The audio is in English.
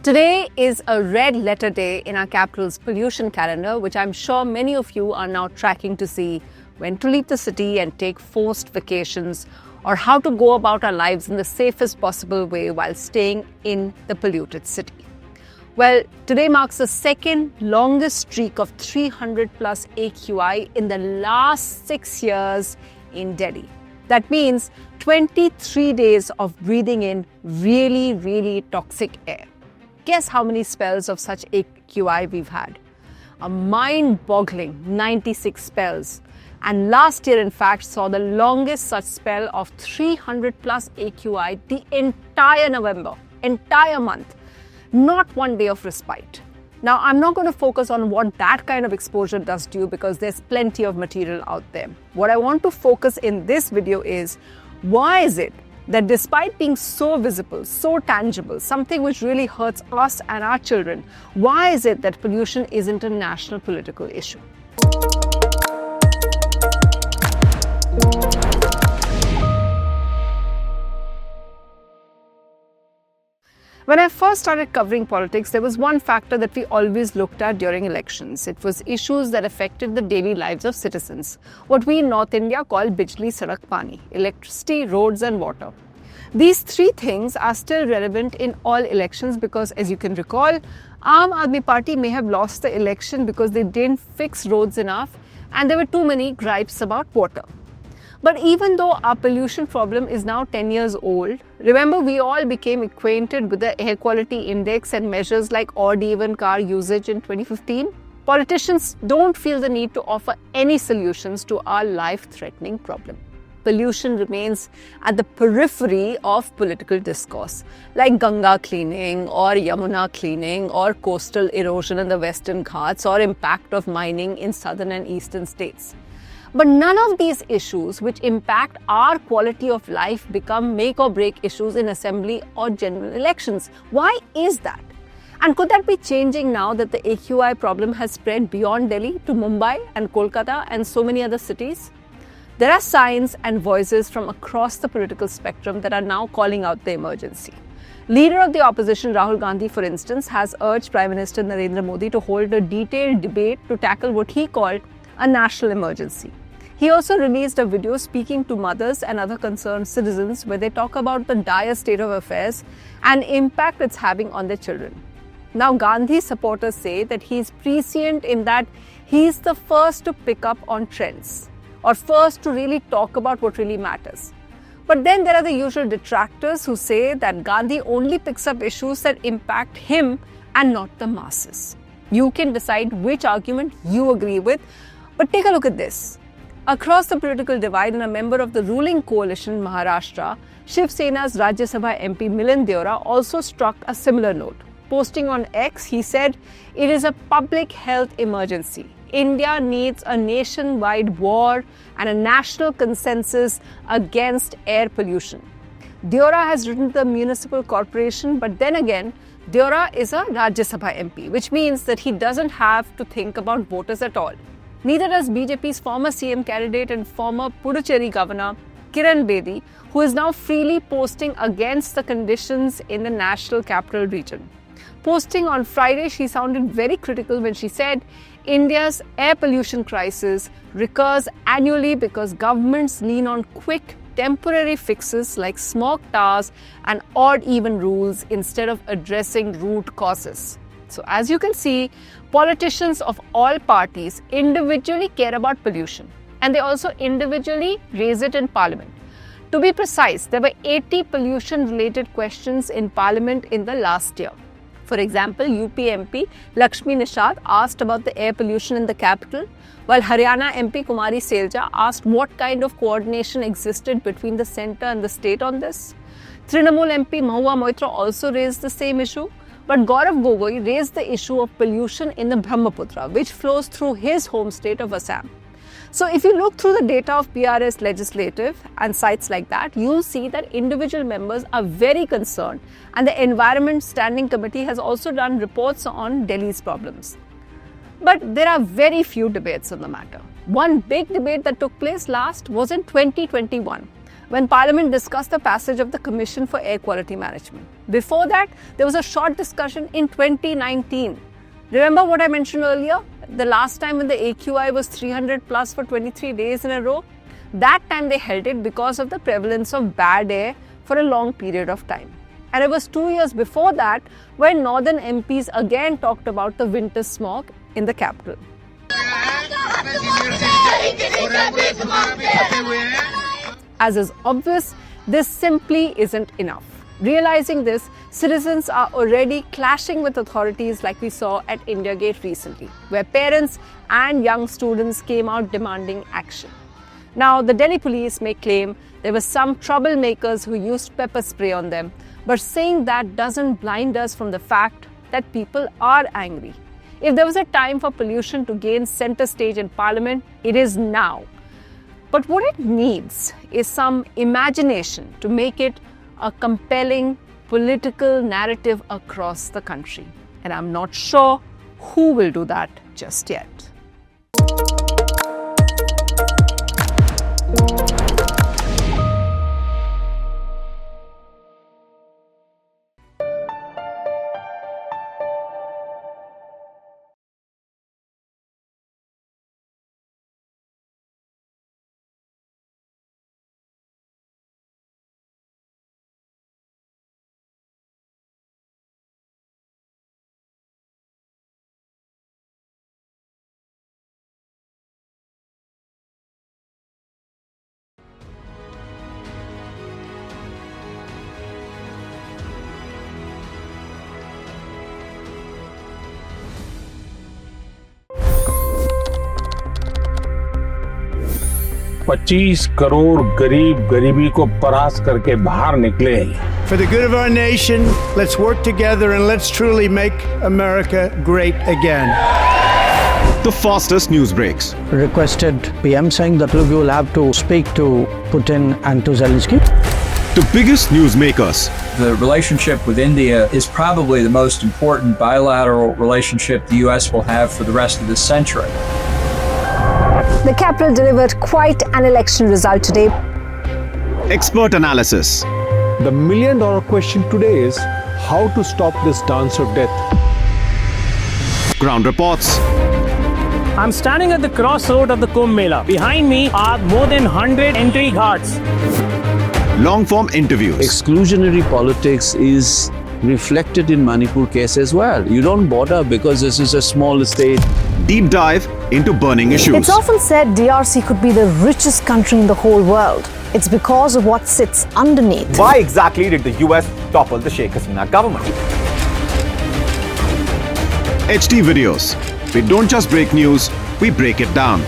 Today is a red letter day in our capital's pollution calendar, which I'm sure many of you are now tracking to see when to leave the city and take forced vacations, or how to go about our lives in the safest possible way while staying in the polluted city. Well, today marks the second longest streak of 300 plus AQI in the last 6 years in Delhi. That means 23 days of breathing in really toxic air. Guess how many spells of such AQI we've had? A mind-boggling 96 spells. And last year, in fact, saw the longest such spell of 300 plus AQI the entire November, entire month. Not one day of respite. Now, I'm not going to focus on what that kind of exposure does to you because there's plenty of material out there. What I want to focus in this video is, why is it that despite being so visible, so tangible, something which really hurts us and our children, why is it that pollution isn't a national political issue? When I first started covering politics, there was one factor that we always looked at during elections. It was issues that affected the daily lives of citizens, what we in North India call Bijli, Sadak, Pani, electricity, roads and water. These three things are still relevant in all elections because, as you can recall, Aam Aadmi Party may have lost the election because they didn't fix roads enough and there were too many gripes about water. But even though our pollution problem is now 10 years old, remember we all became acquainted with the air quality index and measures like odd-even car usage in 2015? Politicians don't feel the need to offer any solutions to our life-threatening problem. Pollution remains at the periphery of political discourse, like Ganga cleaning or Yamuna cleaning or coastal erosion in the Western Ghats or impact of mining in southern and eastern states. But none of these issues which impact our quality of life become make or break issues in assembly or general elections. Why is that? And could that be changing now that the AQI problem has spread beyond Delhi to Mumbai and Kolkata and so many other cities? There are signs and voices from across the political spectrum that are now calling out the emergency. Leader of the opposition Rahul Gandhi, for instance, has urged Prime Minister Narendra Modi to hold a detailed debate to tackle what he called a national emergency. He also released a video speaking to mothers and other concerned citizens where they talk about the dire state of affairs and impact it's having on their children. Now, Gandhi supporters say that he is prescient in that he is the first to pick up on trends or first to really talk about what really matters. But then there are the usual detractors who say that Gandhi only picks up issues that impact him and not the masses. You can decide which argument you agree with, but take a look at this. Across the political divide and a member of the ruling coalition Maharashtra, Shiv Sena's Rajya Sabha MP Milind Deora also struck a similar note. Posting on X, he said, "It is a public health emergency. India needs a nationwide war and a national consensus against air pollution." Deora has written to the municipal corporation, but then again, Deora is a Rajya Sabha MP, which means that he doesn't have to think about voters at all. Neither does BJP's former CM candidate and former Puducherry governor Kiran Bedi, who is now freely posting against the conditions in the national capital region. Posting on Friday, she sounded very critical when she said, "India's air pollution crisis recurs annually because governments lean on quick, temporary fixes like smoke towers and odd-even rules instead of addressing root causes." So as you can see, politicians of all parties individually care about pollution and they also individually raise it in Parliament. To be precise, there were 80 pollution-related questions in Parliament in the last year. For example, UP MP Lakshmi Nishad asked about the air pollution in the capital, while Haryana MP Kumari Selja asked what kind of coordination existed between the centre and the state on this. Trinamool MP Mahua Moitra also raised the same issue. But Gaurav Gogoi raised the issue of pollution in the Brahmaputra, which flows through his home state of Assam. So if you look through the data of PRS legislative and sites like that, you'll see that individual members are very concerned, and the Environment Standing Committee has also done reports on Delhi's problems. But there are very few debates on the matter. One big debate that took place last was in 2021. when Parliament discussed the passage of the Commission for Air Quality Management. Before that, there was a short discussion in 2019. Remember what I mentioned earlier? The last time when the AQI was 300 plus for 23 days in a row? That time they held it because of the prevalence of bad air for a long period of time. And it was 2 years before that when Northern MPs again talked about the winter smog in the capital. As is obvious, this simply isn't enough. Realizing this, citizens are already clashing with authorities like we saw at India Gate recently, where parents and young students came out demanding action. Now, the Delhi police may claim there were some troublemakers who used pepper spray on them, but saying that doesn't blind us from the fact that people are angry. If there was a time for pollution to gain center stage in Parliament, it is now. But what it needs is some imagination to make it a compelling political narrative across the country. And I'm not sure who will do that just yet. $25 crore गरीब गरीबी को परास्त करके बाहर निकले. For the good of our nation, let's work together and let's truly make America great again. The fastest news breaks. Requested PM saying that look, you will have to speak to Putin and to Zelensky. The biggest news makers. The relationship with India is probably the most important bilateral relationship the US will have for the rest of this century. The capital delivered quite an election result today. Expert analysis. The million-dollar question today is how to stop this dance of death. Ground reports. I'm standing at the crossroad of the Kumbh Mela. Behind me are more than 100 entry ghats. Long-form interviews. Exclusionary politics is reflected in Manipur case as well. You don't bother because this is a small state. Deep dive into burning issues. It's often said DRC could be the richest country in the whole world. It's because of what sits underneath. Why exactly did the US topple the Sheikh Hasina government? HT videos. We don't just break news, we break it down.